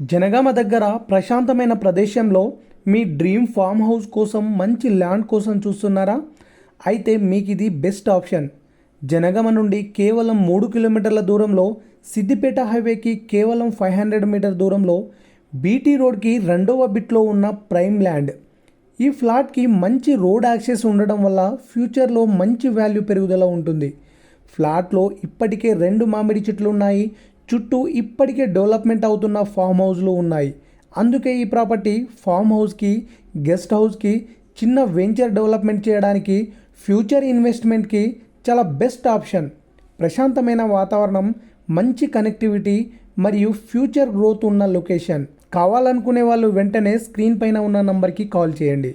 జనగామ దగ్గర ప్రశాంతమైన ప్రదేశంలో మీ డ్రీమ్ ఫామ్ హౌస్ కోసం మంచి ల్యాండ్ కోసం చూస్తున్నారా? అయితే మీకు ఇది బెస్ట్ ఆప్షన్. జనగామ నుండి కేవలం 3 కిలోమీటర్ల దూరంలో, సిద్దిపేట హైవేకి కేవలం 500 మీటర్ దూరంలో, బీటీ రోడ్కి రెండవ బిట్లో ఉన్న ప్రైమ్ ల్యాండ్. ఈ ఫ్లాట్కి మంచి రోడ్ యాక్సెస్ ఉండడం వల్ల ఫ్యూచర్లో మంచి వాల్యూ పెరుగుదల ఉంటుంది. ఫ్లాట్లో ఇప్పటికే 2 మామిడి చెట్లు ఉన్నాయి. చుట్టూ ఇప్పటికే డెవలప్మెంట్ అవుతున్న ఫామ్ హౌస్లు ఉన్నాయి. అందుకే ఈ ప్రాపర్టీ ఫామ్ హౌస్కి, గెస్ట్ హౌస్కి, చిన్న వెంచర్ డెవలప్మెంట్ చేయడానికి, ఫ్యూచర్ ఇన్వెస్ట్మెంట్కి చాలా బెస్ట్ ఆప్షన్. ప్రశాంతమైన వాతావరణం, మంచి కనెక్టివిటీ మరియు ఫ్యూచర్ గ్రోత్ ఉన్న లొకేషన్. కావాలనుకునే వాళ్ళు వెంటనే స్క్రీన్ పైన ఉన్న నంబర్కి కాల్ చేయండి.